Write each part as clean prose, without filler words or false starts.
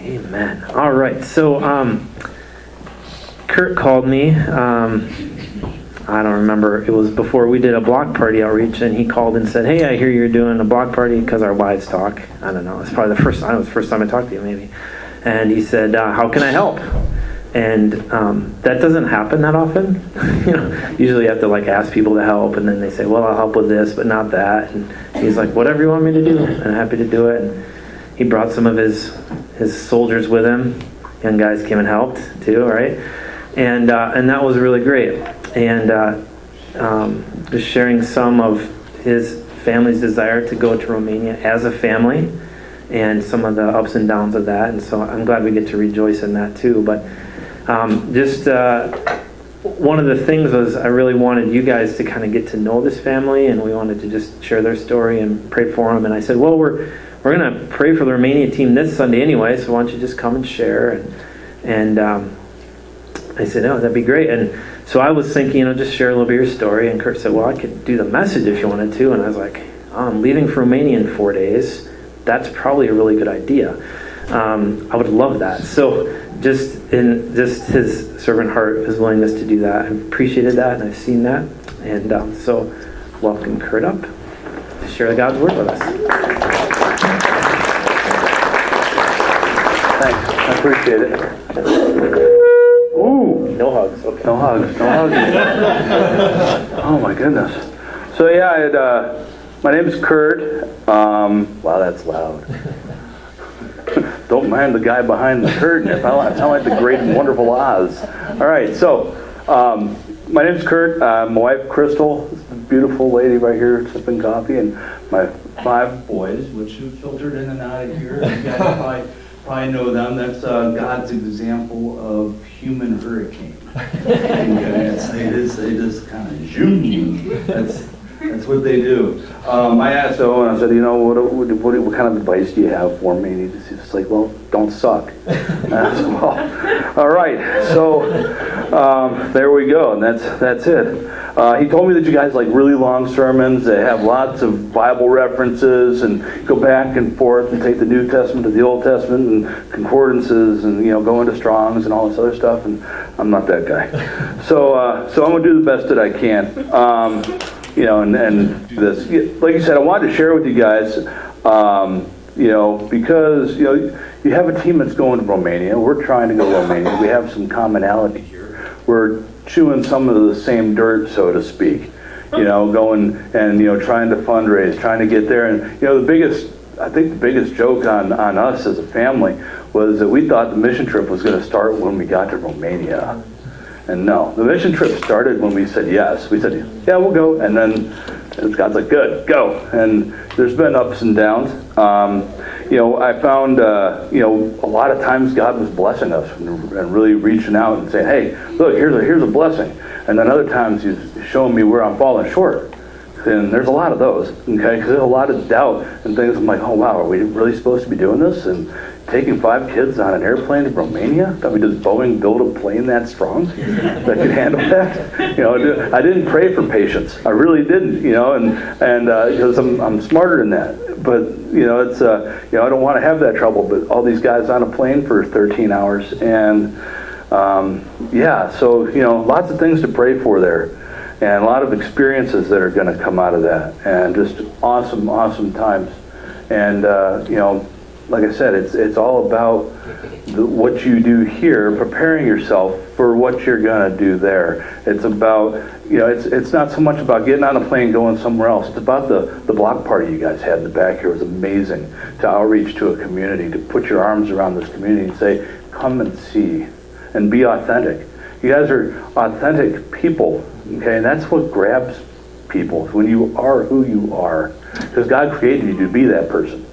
Amen. All right. So, Kurt called me. I don't remember. It was before we did a block party outreach, and he called and said, "Hey, I hear you're doing a block party," because our wives talk. I don't know. It's probably the first time. It was the first time I talked to you, maybe. And he said, "How can I help?" And that doesn't happen that often. Usually you have to ask people to help, and then they say, "Well, I'll help with this, but not that." And he's like, "Whatever you want me to do, I'm happy to do it." And he brought some of his soldiers with him. Young guys came and helped too, right? And that was really great. And just sharing some of his family's desire to go to Romania as a family, and some of the ups and downs of that. And so I'm glad we get to rejoice in that too. But one of the things was I really wanted you guys to kind of get to know this family, and we wanted to just share their story and pray for them. And I said, well, we're going to pray for the Romania team this Sunday anyway, so why don't you just come and share? And I said, oh, that'd be great. And so I was thinking, just share a little bit of your story. And Kurt said, well, I could do the message if you wanted to. And I was like, I'm leaving for Romania in 4 days. That's probably a really good idea. I would love that. So just his servant heart, his willingness to do that, I've appreciated that, and I've seen that. And so welcome Kurt up to share God's word with us. Thanks. I appreciate it. Ooh. No hugs. Okay. No hugs. Oh my goodness. So yeah, my name is Kurt. Wow, that's loud. Don't mind the guy behind the curtain. I sound like the great and wonderful Oz. All right, so my name's Kurt. My wife, Crystal, this beautiful lady right here sipping coffee, and my 5 boys, which have filtered in and out of here. You guys probably know them. That's God's example of human hurricane. Okay, they just kind of zoom. That's what they do. I asked Owen, I said, what kind of advice do you have for me? And he's just like, well, don't suck. And I said, well, all right. So there we go, and that's it. He told me that you guys like really long sermons. They have lots of Bible references and go back and forth and take the New Testament to the Old Testament and concordances and go into Strong's and all this other stuff. And I'm not that guy. So I'm gonna do the best that I can. And this, like you said, I wanted to share with you guys, because, you have a team that's going to Romania. We're trying to go to Romania. We have some commonality here. We're chewing some of the same dirt, so to speak, going and, trying to fundraise, trying to get there. And, I think the biggest joke on us as a family was that we thought the mission trip was going to start when we got to Romania. And no, the mission trip started when we said yes. We said, yeah, we'll go. And then God's like, good, go. And there's been ups and downs. I found, a lot of times God was blessing us and really reaching out and saying, hey, look, here's a blessing. And then other times He's showing me where I'm falling short. And there's a lot of those, okay? Because there's a lot of doubt and things. I'm like, oh, wow, are we really supposed to be doing this? And taking 5 kids on an airplane to Romania? I mean, does Boeing build a plane that strong that could handle that? I didn't pray for patience. I really didn't, and because I'm smarter than that. But, it's, I don't want to have that trouble. But all these guys on a plane for 13 hours. And, so, lots of things to pray for there. And a lot of experiences that are going to come out of that. And just awesome, awesome times. And, like I said, it's all about what you do here, preparing yourself for what you're going to do there. It's about, it's not so much about getting on a plane going somewhere else. It's about the block party you guys had in the back here. It was amazing to outreach to a community, to put your arms around this community and say, come and see and be authentic. You guys are authentic people, okay? And that's what grabs people, when you are who you are. Because God created you to be that person.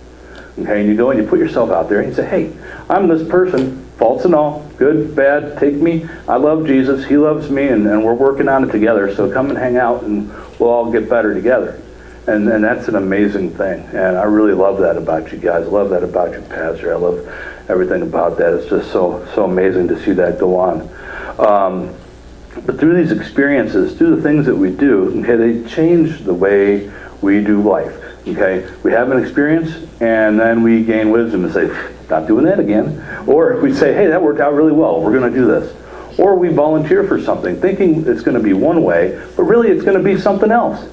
Okay, and you go and you put yourself out there and you say, hey, I'm this person, faults and all, good, bad, take me. I love Jesus, He loves me, and we're working on it together, so come and hang out and we'll all get better together. And that's an amazing thing. And I really love that about you guys. I love that about you, Pastor. I love everything about that. It's just so amazing to see that go on. But through these experiences, through the things that we do, okay, they change the way we do life. Okay, we have an experience, and then we gain wisdom and say, not doing that again. Or we say, hey, that worked out really well, we're going to do this. Or we volunteer for something, thinking it's going to be one way, but really it's going to be something else.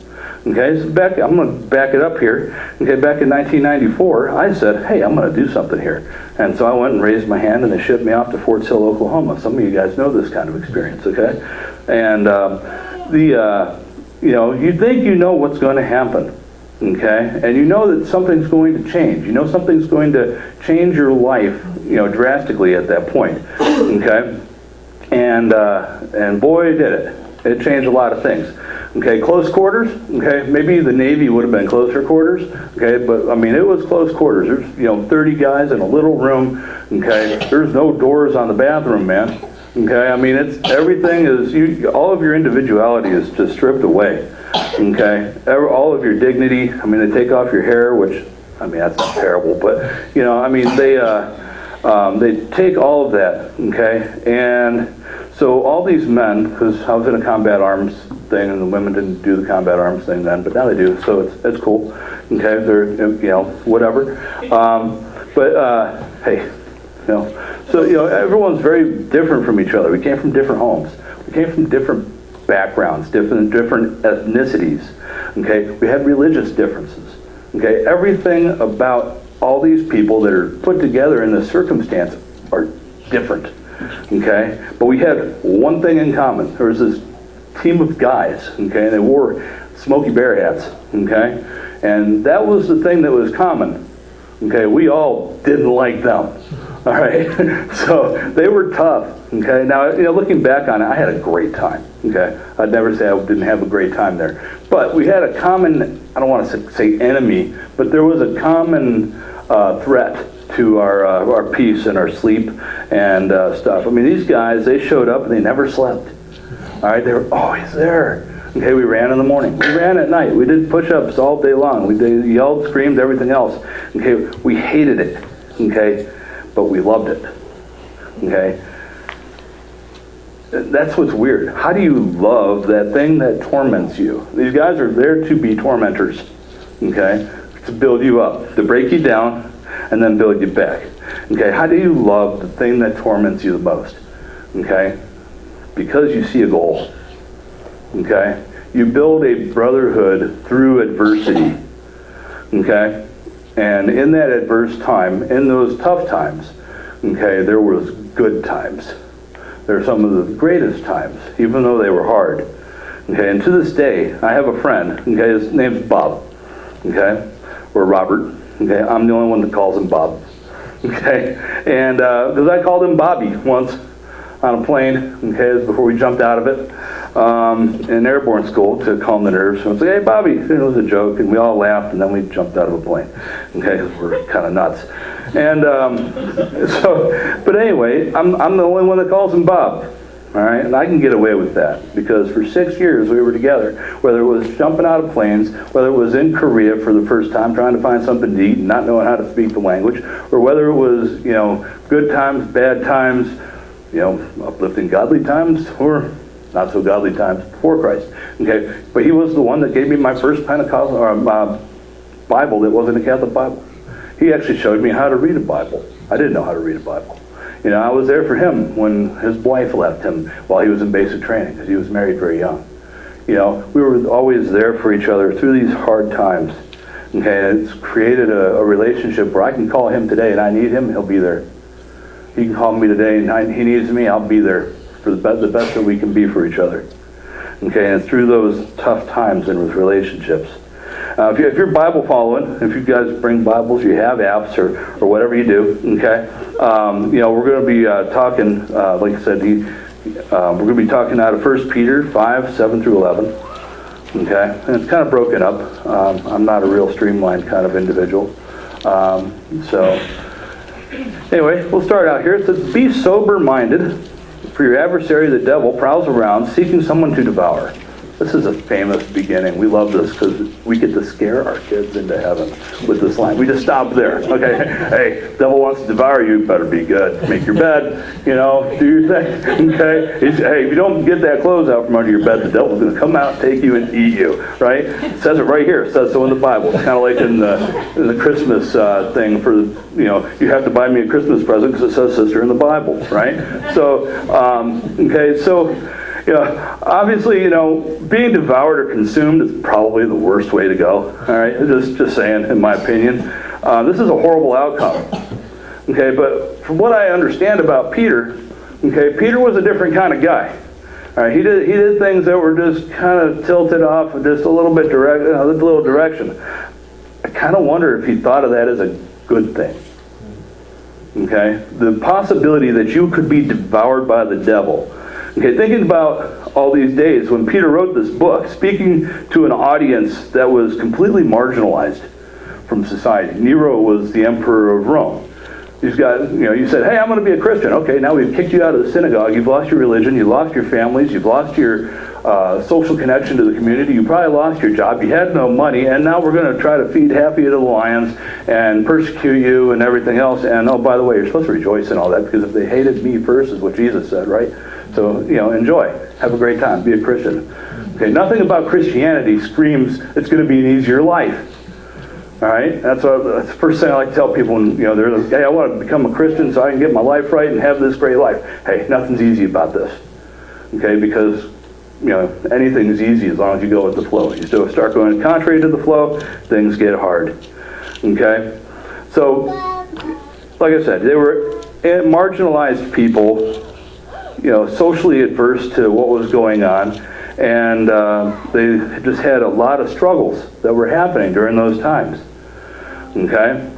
Okay, so I'm going to back it up here. Okay, back in 1994, I said, hey, I'm going to do something here. And so I went and raised my hand, and they shipped me off to Fort Sill, Oklahoma. Some of you guys know this kind of experience, okay? And you think you know what's going to happen, okay? And you know that something's going to change. You know something's going to change your life, drastically at that point, okay? And boy, did it. It changed a lot of things. Okay, close quarters. Okay, maybe the Navy would have been closer quarters. Okay, but I mean it was close quarters. There's 30 guys in a little room. Okay, there's no doors on the bathroom, man. Okay, I mean everything is all of your individuality is just stripped away. Okay, all of your dignity. I mean they take off your hair, which I mean that's not terrible, but they take all of that. Okay, and so all these men, because I was in a combat arms thing, and the women didn't do the combat arms thing then, but now they do, so it's cool. Okay, they're whatever. Hey, so everyone's very different from each other. We came from different homes. We came from different backgrounds, different ethnicities. Okay, we had religious differences. Okay, everything about all these people that are put together in this circumstance are different. Okay, but we had one thing in common. There was this team of guys, okay, they wore Smokey Bear hats, okay, and that was the thing that was common. Okay, we all didn't like them. All right, so they were tough. Okay, now looking back on it, I had a great time. Okay, I'd never say I didn't have a great time there, but we had a common, I don't want to say enemy, but there was a common threat to our peace and our sleep and stuff. I mean, these guys, they showed up and they never slept. All right, they were always there. Okay, we ran in the morning. We ran at night. We did push-ups all day long. We yelled, screamed, everything else. Okay, we hated it. Okay, but we loved it. Okay, that's what's weird. How do you love that thing that torments you? These guys are there to be tormentors. Okay, to build you up, to break you down, and then build you back. Okay, how do you love the thing that torments you the most? Okay, because you see a goal. Okay, you build a brotherhood through adversity. Okay, and in that adverse time, in those tough times, okay, there was good times. They're some of the greatest times, even though they were hard. Okay, and to this day, I have a friend. Okay, his name's Bob. Okay, or Robert. Okay, I'm the only one that calls him Bob. Okay, and because I called him Bobby once on a plane. Okay, this was before we jumped out of it in airborne school to calm the nerves. So I was like, hey, Bobby. It was a joke, and we all laughed, and then we jumped out of a plane. Okay, because we're kind of nuts. And but anyway, I'm the only one that calls him Bob. All right, and I can get away with that because for 6 years we were together, whether it was jumping out of planes, whether it was in Korea for the first time trying to find something to eat and not knowing how to speak the language, or whether it was, good times, bad times, uplifting godly times, or not so godly times before Christ. Okay, but he was the one that gave me my first Pentecostal Bible that wasn't a Catholic Bible. He actually showed me how to read a Bible. I didn't know how to read a Bible. I was there for him when his wife left him while he was in basic training because he was married very young. We were always there for each other through these hard times. Okay, it's created a relationship where I can call him today and I need him, he'll be there. He can call me today and he needs me, I'll be there for the best that we can be for each other. Okay, and through those tough times and with relationships. If you're Bible following, if you guys bring Bibles, you have apps or whatever you do, okay, we're going to be talking, like I said, we're going to be talking out of 1 Peter 5, 7 through 11, okay, and it's kind of broken up. I'm not a real streamlined kind of individual, so anyway, we'll start out here. It says, be sober-minded, for your adversary, the devil, prowls around, seeking someone to devour. This is a famous beginning. We love this because we get to scare our kids into heaven with this line. We just stop there. Okay, hey, devil wants to devour you. Better be good. Make your bed. Do your thing. Okay. Hey, if you don't get that clothes out from under your bed, the devil's going to come out, take you, and eat you. Right? It says it right here. It says so in the Bible. It's kind of like in the Christmas thing for you have to buy me a Christmas present because it says sister in the Bible. Right? So okay, so. Obviously, being devoured or consumed is probably the worst way to go. All right, just saying, in my opinion, this is a horrible outcome. Okay, but from what I understand about Peter, okay, Peter was a different kind of guy. All right, he did things that were just kind of tilted off, just a little bit direct, a little direction. I kind of wonder if he thought of that as a good thing. Okay, the possibility that you could be devoured by the devil. Okay, thinking about all these days when Peter wrote this book, speaking to an audience that was completely marginalized from society. Nero was the emperor of Rome. You said, hey, I'm going to be a Christian. Okay, now we've kicked you out of the synagogue. You've lost your religion. You've lost your families. You've lost your social connection to the community. You probably lost your job. You had no money. And now we're going to try to feed half of you to the lions and persecute you and everything else. And, oh, by the way, you're supposed to rejoice in all that because if they hated me first is what Jesus said, right? So, enjoy. Have a great time. Be a Christian. Okay, nothing about Christianity screams it's going to be an easier life. All right? That's the first thing I like to tell people when, they're like, hey, I want to become a Christian so I can get my life right and have this great life. Hey, nothing's easy about this. Okay, because, anything's easy as long as you go with the flow. You still start going contrary to the flow, things get hard. Okay? So, like I said, they were marginalized people, socially adverse to what was going on, and they just had a lot of struggles that were happening during those times. Okay?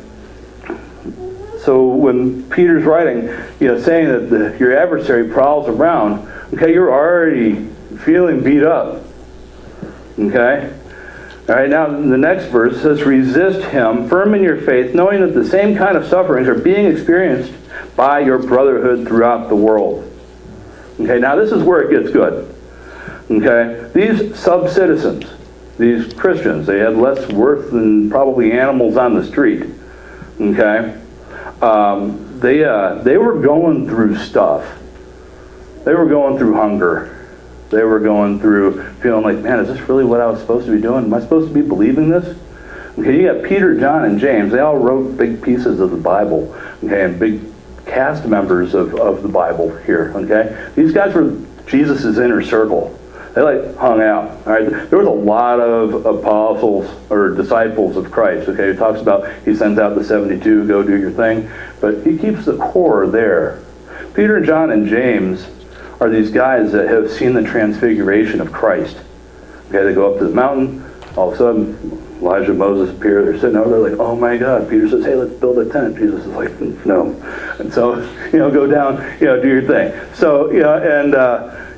So when Peter's writing, saying that your adversary prowls around, okay, you're already feeling beat up. Okay? All right, now the next verse says, resist him, firm in your faith, knowing that the same kind of sufferings are being experienced by your brotherhood throughout the world. Okay, now this is where it gets good. Okay, these sub-citizens, these Christians, they had less worth than probably animals on the street. Okay, they were going through stuff. They were going through hunger. They were going through feeling like, man, is this really what I was supposed to be doing? Am I supposed to be believing this? Okay, you got Peter, John, and James. They all wrote big pieces of the Bible. Okay, and big cast members of the Bible here, okay? These guys were Jesus' inner circle. They hung out, all right? There was a lot of apostles or disciples of Christ, okay? It talks about he sends out the 72, go do your thing, but he keeps the core there. Peter, John, and James are these guys that have seen the transfiguration of Christ. Okay, they go up to the mountain, all of a sudden, Elijah and Moses appear. They're sitting over there like, oh my God. Peter says, hey, let's build a tent. Jesus is like, no. And so, go down, do your thing. So,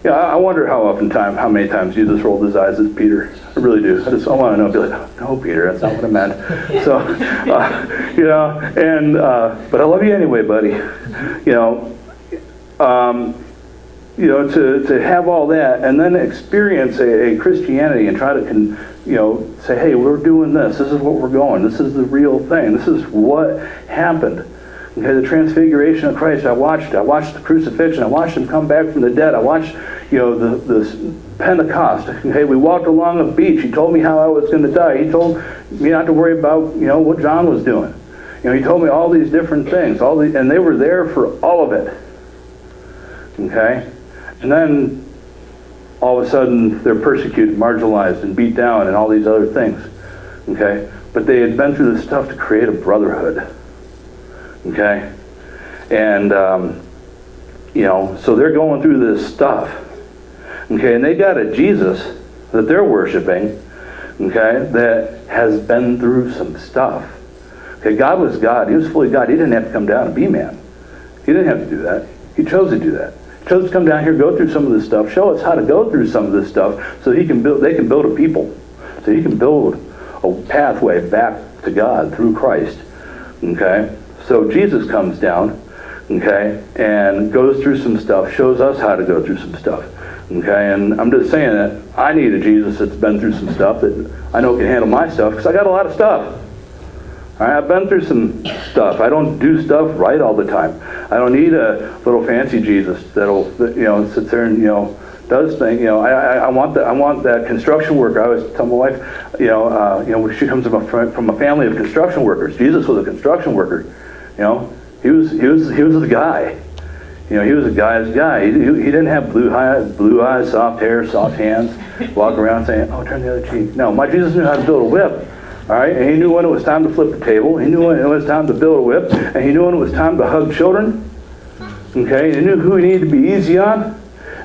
I wonder how many times Jesus rolled his eyes at Peter. I really do. I want to know. Be like, no, Peter, that's not what I meant. So, but I love you anyway, buddy. To have all that and then experience a Christianity and try to say, hey, we're doing this. This is what we're going. This is the real thing. This is what happened. Okay, the transfiguration of Christ. I watched the crucifixion. I watched him come back from the dead. I watched, the Pentecost. Okay, we walked along a beach. He told me how I was going to die. He told me not to worry about, what John was doing. He told me all these different things. And they were there for all of it. Okay, and then all of a sudden they're persecuted, marginalized, and beat down, and all these other things. Okay, but they had been through this stuff to create a brotherhood. Okay, and so they're going through this stuff. Okay, and they got a Jesus that they're worshiping. Okay, that has been through some stuff. Okay, God was God. He was fully God. He didn't have to come down and be man. He didn't have to do that. He chose to do that. He chose to come down here, go through some of this stuff, show us how to go through some of this stuff, so they can build a people, so he can build a pathway back to God through Christ. Okay, so Jesus comes down. okay, and goes through some stuff, shows us how to go through some stuff, okay, and I'm just saying that I need a Jesus that's been through some stuff that I know can handle my stuff, because I got a lot of stuff. All right, I've been through some stuff. I don't do stuff right all the time. I don't need a little fancy Jesus that'll, sit there and, does things. I want that construction worker. I always tell my wife, she comes from a family of construction workers. Jesus was a construction worker. He was the guy. He was a guy's guy. He didn't have blue eyes, soft hair, soft hands, walk around saying, "Oh, turn the other cheek." No, my Jesus knew how to build a whip. All right, and he knew when it was time to flip the table. He knew when it was time to build a whip, and he knew when it was time to hug children. Okay, he knew who he needed to be easy on,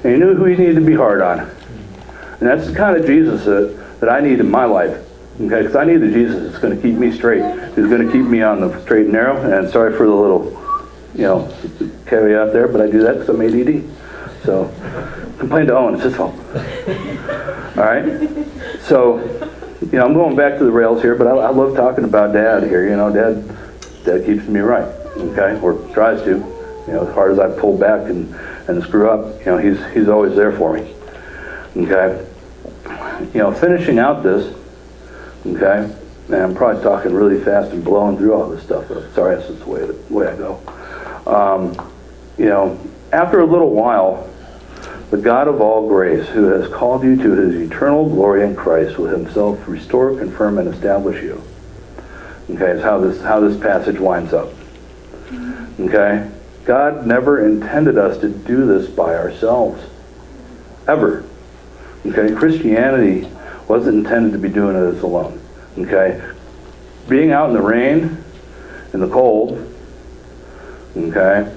and he knew who he needed to be hard on. And that's the kind of Jesus that I need in my life. Okay, because I need the Jesus that's going to keep me straight, who's going to keep me on the straight and narrow. And sorry for the little, caveat there, but I do that because I'm ADD. So, complain to Owen, it's his fault. All right, so. I'm going back to the rails here, but I love talking about Dad here. Dad keeps me right, okay, or tries to. As hard as I pull back and screw up, he's always there for me. Okay. Finishing out this, okay, and I'm probably talking really fast and blowing through all this stuff. But sorry, that's just the way I go. After a little while, the God of all grace, who has called you to his eternal glory in Christ, will himself restore, confirm, and establish you. Okay, is how this passage winds up. Okay? God never intended us to do this by ourselves. Ever. Okay? Christianity wasn't intended to be doing it as alone. Okay? Being out in the rain, in the cold, okay,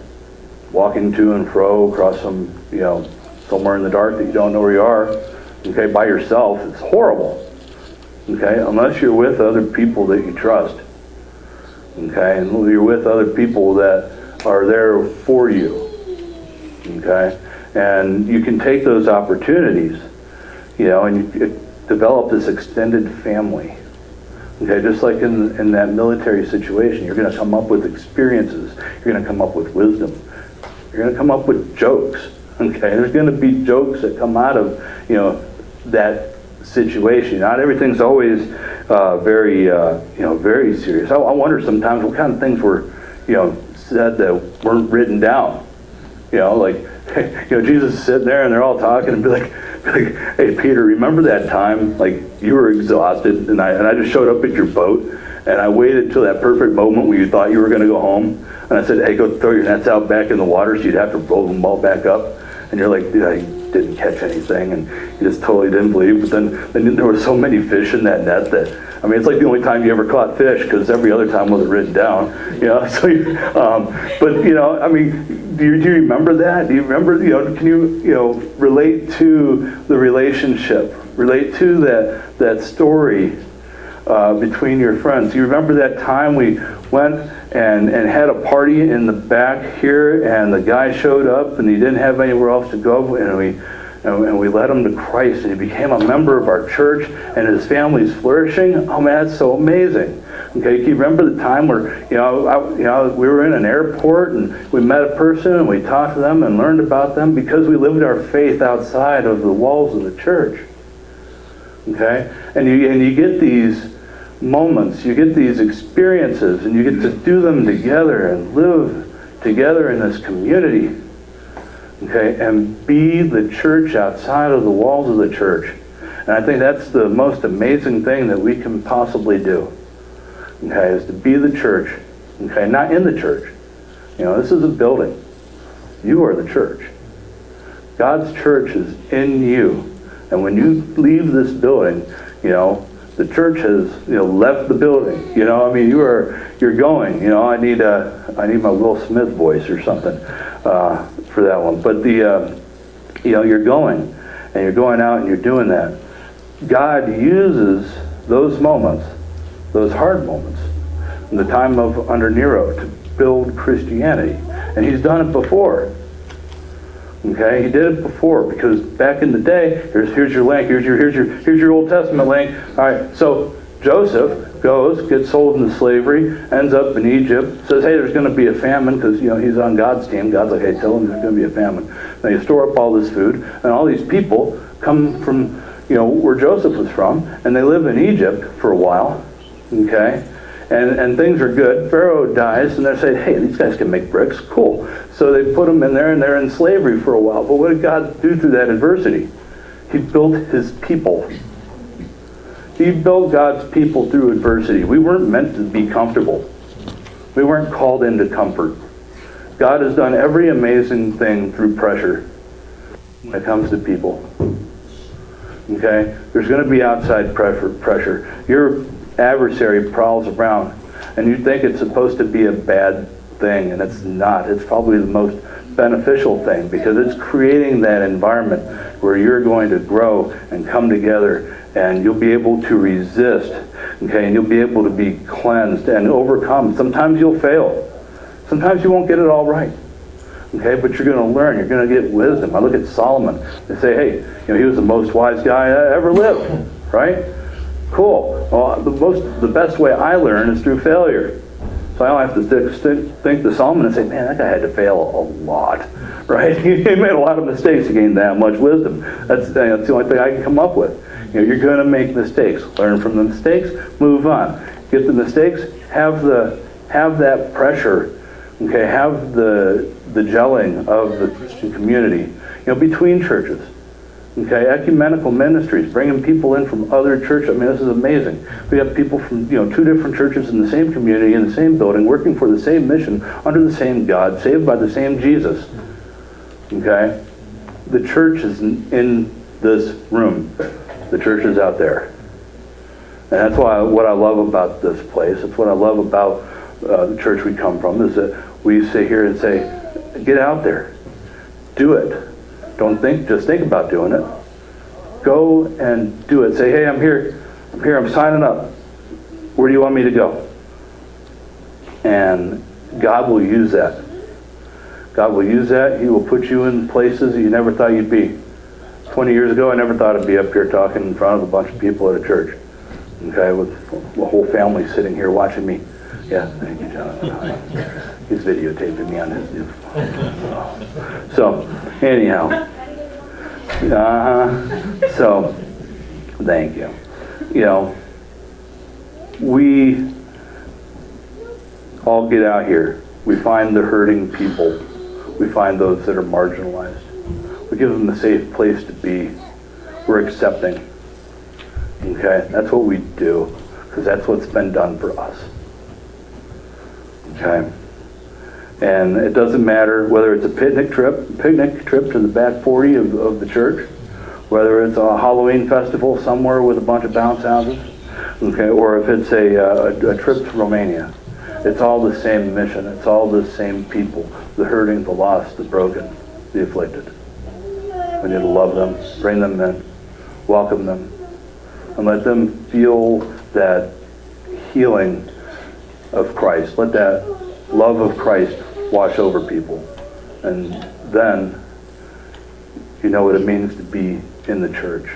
walking to and fro across some, somewhere in the dark that you don't know where you are, okay, by yourself, it's horrible, okay, unless you're with other people that you trust, okay, and you're with other people that are there for you, okay, and you can take those opportunities, and you develop this extended family, okay, just like in that military situation, you're going to come up with experiences, you're going to come up with wisdom, you're going to come up with jokes. Okay, there's going to be jokes that come out of, that situation. Not everything's always very serious. I wonder sometimes what kind of things were, said that weren't written down. Jesus is sitting there and they're all talking and be like, "Hey, Peter, remember that time, you were exhausted and I just showed up at your boat and I waited till that perfect moment where you thought you were going to go home and I said, hey, go throw your nets out back in the water so you'd have to roll them all back up." And you're like, "Dude, I didn't catch anything," and you just totally didn't believe. But then there were so many fish in that net that, it's like the only time you ever caught fish, because every other time wasn't written down. So, do you remember that? Do you remember? Can you relate to the relationship? Relate to that story between your friends? Do you remember that time we went and had a party in the back here, and the guy showed up and he didn't have anywhere else to go, and we led him to Christ, and he became a member of our church, and his family's flourishing? Oh man, that's so amazing. Okay, can you remember the time where we were in an airport and we met a person and we talked to them and learned about them because we lived our faith outside of the walls of the church? Okay, and you get these moments, you get these experiences, and you get to do them together and live together in this community, okay, and be the church outside of the walls of the church. And I think that's the most amazing thing that we can possibly do, okay, is to be the church, okay, not in the church. This is a building. You are the church. God's church is in you. And when you leave this building, the church has left the building. You're going. I need my Will Smith voice or something for that one. But you're going, and you're going out and you're doing that. God uses those moments, those hard moments, in the time of under Nero, to build Christianity, and He's done it before. Okay, He did it before, because back in the day, here's your link, here's your Old Testament link. All right, so Joseph goes, gets sold into slavery, ends up in Egypt, says, hey, there's going to be a famine, because he's on God's team. God's like, hey, tell him there's going to be a famine. Now you store up all this food, and all these people come from where Joseph was from, and they live in Egypt for a while, okay? And things are good. Pharaoh dies, and they're saying, hey, these guys can make bricks. Cool. So they put them in there, and they're in slavery for a while. But what did God do through that adversity? He built his people. He built God's people through adversity. We weren't meant to be comfortable. We weren't called into comfort. God has done every amazing thing through pressure when it comes to people. Okay? There's going to be outside pressure. Your adversary prowls around, and you think it's supposed to be a bad thing, and it's not. It's probably the most beneficial thing, because it's creating that environment where you're going to grow and come together, and you'll be able to resist, okay, and you'll be able to be cleansed and overcome. Sometimes you'll fail. Sometimes you won't get it all right, okay, but you're going to learn. You're going to get wisdom. I look at Solomon. They say, hey, he was the most wise guy that ever lived, right? Cool. Well, the best way I learn is through failure. So I don't have to think to Solomon and say, man, that guy had to fail a lot, right? He made a lot of mistakes to gain that much wisdom. That's the only thing I can come up with. You're going to make mistakes. Learn from the mistakes. Move on. Get the mistakes. Have that pressure. Okay. Have the gelling of the Christian community. Between churches. Okay, ecumenical ministries, bringing people in from other churches. I mean, this is amazing. We have people from two different churches in the same community, in the same building, working for the same mission, under the same God, saved by the same Jesus. Okay, the church is in this room. The church is out there, and that's what I love about this place. It's what I love about the church we come from, is that we sit here and say, get out there, do it. Don't just think about doing it. Go and do it. Say, hey, I'm here, I'm signing up. Where do you want me to go? And God will use that. God will use that. He will put you in places that you never thought you'd be. 20 years ago, I never thought I'd be up here talking in front of a bunch of people at a church. Okay, with the whole family sitting here watching me. Yeah, thank you, Jonathan. He's videotaping me on his new phone. So, anyhow. So, thank you. We all get out here. We find the hurting people. We find those that are marginalized. We give them a safe place to be. We're accepting. Okay? That's what we do, because that's what's been done for us. Okay? And it doesn't matter whether it's a picnic trip to the back 40 of the church, whether it's a Halloween festival somewhere with a bunch of bounce houses, okay, or if it's a trip to Romania. It's all the same mission. It's all the same people: the hurting, the lost, the broken, the afflicted. We need to love them, bring them in, welcome them, and let them feel that healing of Christ. Let that love of Christ wash over people. And then you know what it means to be in the church.